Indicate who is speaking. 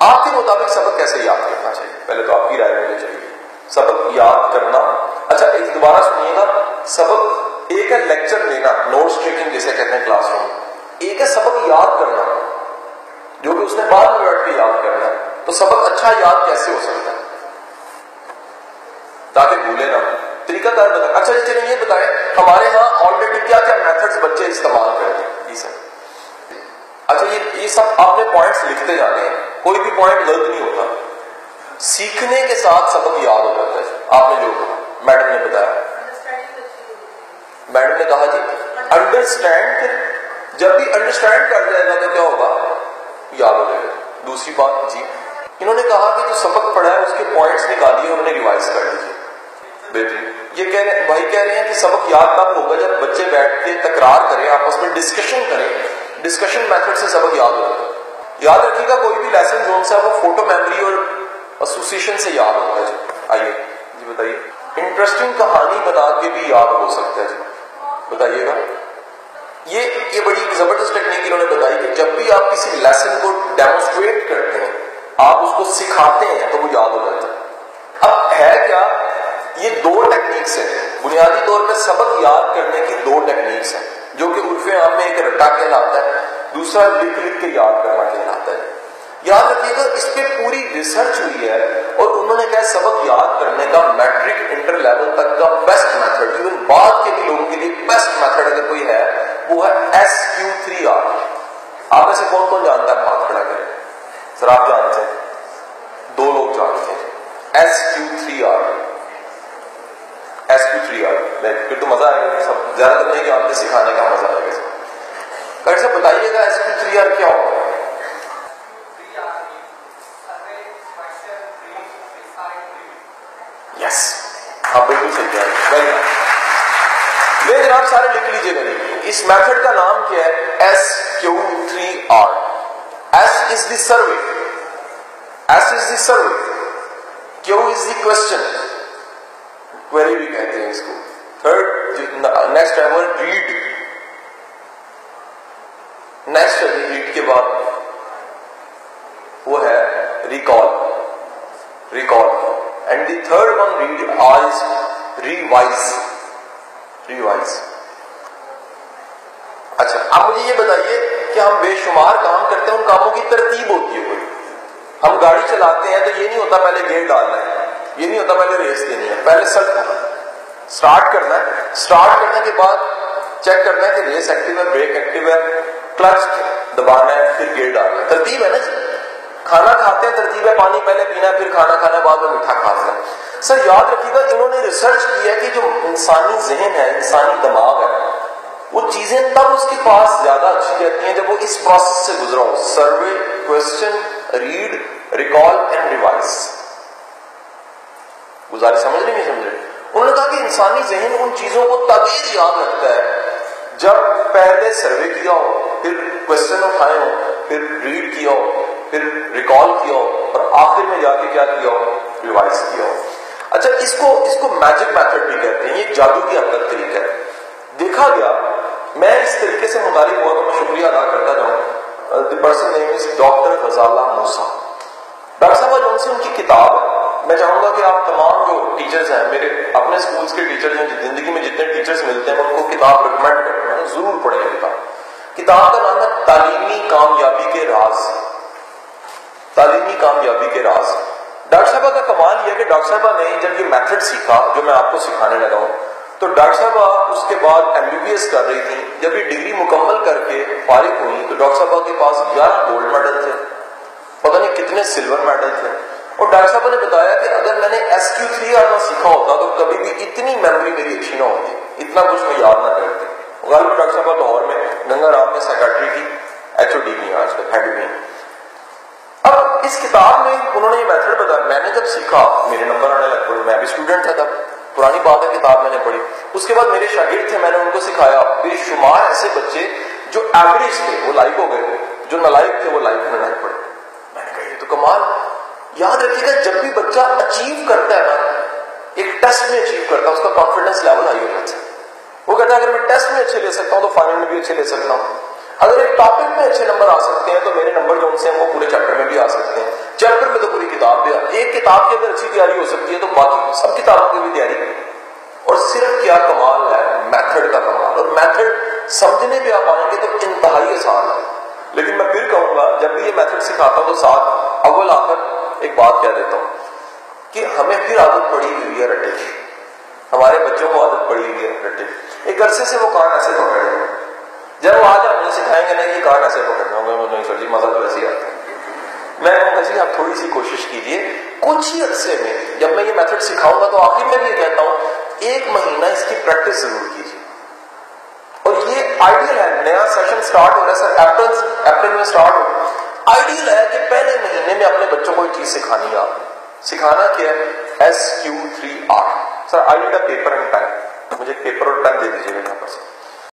Speaker 1: آپ کے مطابق سبق کیسے یاد کرنا چاہیے؟ پہلے تو آپ کی رائے مجھے چاہیے. سبق یاد کرنا، اچھا ایک دوبارہ سنیے گا. سبق ایک ہے لیکچر لینا، نوٹس ٹیکنگ جسے کہتے ہیں کلاس روم. ایک ہے سبق یاد کرنا جو کہ اس نے بعد میں بیٹھ کے یاد کرنا ہے. تو سبق اچھا یاد کیسے ہو سکتا ہے تاکہ بھولے نہ؟ طریقہ کار بتائیں. اچھا جی چلیے یہ بتائیں ہمارے ہاں آلریڈی کیا کیا میتھڈز بچے استعمال کرتے ہیں؟ یہ سب اچھا یہ سب آپ نے پوائنٹس لکھتے جانے ہیں، کوئی بھی پوائنٹ غلط نہیں ہوتا. سیکھنے کے ساتھ سبق یاد ہو جاتا ہے. آپ نے جو کہا میڈم نے بتایا، میڈم نے کہا جی انڈرسٹینڈ، جب بھی انڈرسٹینڈ کر جائے گا تو کیا ہوگا؟ یاد ہو جائے گا. دوسری بات جی انہوں نے کہا کہ جو سبق پڑھا ہے اس کے پوائنٹس نکالیے اور انہیں ریوائز کر لیجیے. بہترین. یہ کہہ رہے ہیں بھائی کہہ رہے ہیں کہ سبق یاد تب ہوگا جب بچے بیٹھ کے تکرار کریں، آپس میں ڈسکشن کریں. ڈسکشن میتھڈ سے سبق یاد ہوگا. یاد رکھیے گا کوئی بھی لیسن جو ہے وہ فوٹو میموری اور ایسوسیشن سے یاد ہوتا ہے. جی آئیے جی بتائیے. انٹرسٹنگ کہانی بنا کے بھی یاد ہو سکتا ہے. جی بتائیے گا. یہ بڑی زبردست ٹیکنیک انہوں نے بتائی کہ جب بھی آپ کسی لیسن کو ڈیمونسٹریٹ کرتے ہیں، آپ اس کو سکھاتے ہیں تو وہ یاد ہو جاتا ہے. اب ہے کیا، یہ دو ٹیکنیکس ہیں بنیادی طور پہ سبق یاد کرنے کی. دو ٹیکنیکس ہیں جو کہ عرف عام میں ایک رٹا کہلاتا ہے، دوسرا لکھ لکھ کے یاد کرنا کہلاتا ہے. یاد رکھیے گا اس پہ پوری ریسرچ ہوئی ہے اور انہوں نے کہا سبق یاد کرنے کا میٹرک انٹر لیول تک کا بیسٹ میتھڈ، ایون بعد کے بھی لوگوں کے لیے بیسٹ میتھڈ اگر کوئی ہے وہ ہے SQ3R. آپ میں سے کون کون جانتا ہے؟ ہاتھ کھڑا کریں. سر آپ جانتے ہیں؟ دو لوگ جانتے ہیں. SQ3R. پھر تو مزہ آئے گا. سب زیادہ تر نہیں جانتے، سکھانے کا مزہ آئے گا. ڈاکٹر صاحب بتائیے گا SQ3R کیا ہوگا؟ یس آپ بالکل صحیح کہہ رہے ہیں. Very good. میں جناب سارے لکھ لیجیے گا. اس میتھڈ کا نام کیا ہے؟ SQ3R. S is the survey, S is the survey, Q is the question, query بھی کہتے ہیں اس کو. تھرڈ نیکسٹ ہے وہ ریڈ. نیکسٹ ریڈ کے بعد وہ ہے recall. And the third one read آز ریوائز. اچھا اب مجھے یہ بتائیے کہ ہم بے شمار کام کرتے ہیں، ان کاموں کی ترتیب ہوتی ہے کوئی. ہم گاڑی چلاتے ہیں تو یہ نہیں ہوتا پہلے گیئر ڈالنا ہے، یہ نہیں ہوتا پہلے ریس دینی ہے. پہلے اسٹارٹ کرنا ہے، اسٹارٹ کرنے کے بعد چیک کرنا ہے کہ ریس ایکٹیو ہے، بریک ایکٹیو ہے، کلچ دبانا ہے، پھر گیئر ڈالنا ہے. ترتیب ہے نا جی. کھانا کھاتے ہیں ترتیب ہے، پانی پہلے پینا ہے، پھر کھانا کھانا، بعد میں میٹھا کھانا ہے. سر یاد رکھیے گا انہوں نے ریسرچ کی ہے کہ جو انسانی ذہن ہے، انسانی دماغ ہے، وہ چیزیں تب اس کے پاس زیادہ اچھی رہتی ہیں جب وہ اس پروسیس سے گزرا ہو. Survey, question, read, recall and revise. گزارش سمجھ رہے نہیں سمجھ رہے؟ انہوں نے کہا کہ انسانی ذہن ان چیزوں کو تبھی یاد رکھتا ہے جب پہلے سروے کیا ہو، پھر کوشچن اٹھائے ہو، پھر ریڈ کیا ہو، پھر ریکال کیا ہو، اور آخر میں جا کے کیا کیا ہو؟ ریوائز کیا ہو. اچھا اس کو میجک میتھڈ بھی کہتے ہیں. یہ جادو کی حد تک طریقہ ہے. دیکھا گیا میں اس طریقے سے متعارف ہوا تو میں شکریہ ادا کرتا جاؤں. The person name is doctor Ghazala Musa. Doctor صاحب جو ان سے ان کی کتاب ہے، میں چاہوں گا کہ آپ تمام جو ٹیچرز ہیں، میرے اپنے اسکولس کے ٹیچرز ہیں، زندگی میں جتنے ٹیچرز ملتے ہیں میں ان کو کتاب ریکمینڈ کرتا ہوں ضرور پڑھیں گے. کتاب کا نام ہے تعلیمی کامیابی کے راز. تعلیمی کامیابی کے راز. ڈاکٹر صاحبہ کا کمال یہ ہے کہ ڈاکٹر صاحبہ نے جب یہ میتھڈ سیکھا جو میں آپ کو سکھانے لگا ہوں، تو ڈاکٹر صاحبہ اس کے بعد MBBS کر رہی تھی. جب یہ ڈگری مکمل کر کے فارغ ہوئی تو ڈاکٹر صاحبہ کے پاس 11 گولڈ میڈل تھے، پتہ نہیں کتنے سلور میڈل تھے. اور ڈاکٹر صاحبہ نے بتایا کہ اگر میں نے SQ3R نہ سیکھا ہوتا تو کبھی بھی اتنی میموری میری اچھی نہ ہوتی، اتنا کچھ میں یاد نہ کرتی. غالباً ڈاکٹر صاحبہ لاہور میں گنگا رام میں سیکرٹری کی HOD بھی آج تک ہیڈ بھی. اب اس کتاب میں انہوں نے یہ میتھڈ بتایا. میں نے جب سیکھا میرے نمبر آنے لگ پڑے. میں بھی اسٹوڈنٹ تھا تب، پرانی بات ہے، کتاب میں نے پڑھی. اس کے بعد میرے شاگرد تھے، میں نے ان کو سکھایا. بے شمار ایسے بچے جو ایوریج تھے وہ لائک ہو گئے، جو نالائق تھے وہ لائک ہونے لگ پڑے. میں نے کہا یہ تو کمال. یاد رکھیے گا جب بھی بچہ اچیو کرتا ہے نا، ایک ٹیسٹ میں اچیو کرتا ہے، اس کا کانفیڈنس لیول ہائی ہو جاتا ہے. وہ کہتا ہے اگر میں ٹیسٹ میں اچھے لے سکتا ہوں تو فائنل میں بھی اچھے لے سکتا ہوں. اگر ایک ٹاپک میں اچھے نمبر آ سکتے ہیں تو میرے نمبر جو ان سے ہیں وہ پورے چیپٹر میں بھی آ سکتے ہیں. ایک کتاب کی اگر اچھی تیاری ہو سکتی ہے تو باقی سب کتابوں کی بھی تیاری. اور صرف کیا کمال ہے میتھڈ کا کمال, اور میتھڈ سمجھنے پہ آپ آئیں گے تو انتہائی آسان ہے. لیکن میں پھر کہوں گا جب بھی یہ میتھڈ سکھاتا ہوں تو ساتھ اول آخر ایک بات کہہ دیتا ہوں کہ ہمیں پھر عادت پڑی ہوئی ہے رٹے کی, ہمارے بچوں کو عادت پڑی ہوئی ہے رٹے کی. ایک عرصے سے وہ کان ایسے پکڑ رہے ہیں, جب وہ آج ہم سکھائیں گے نا کہ کان ایسے پکڑنا ہوگا, نہیں سر جی مزہ تو ایسے ہی آتا ہے. میں کہوں گا جی آپ تھوڑی سی کوشش کیجیے, کچھ ہی عرصے میں جب میں یہ میتھڈ سکھاؤں گا تو آخر میں بھی یہ کہتا ہوں 1 مہینہ اس کی پریکٹس ضرور کیجیے. اور یہ آئیڈیل ہے, نیا سیشن سٹارٹ ہو رہا ہے سر اپریل میں سٹارٹ ہو, آئیڈیل ہے کہ پہلے مہینے میں اپنے بچوں کو ایک چیز سکھانی ہے. آپ سکھانا کیا ہے SQ3R. Sir I need a paper and pen, مجھے پیپر اور پین دے دیجیے گا یہاں پر.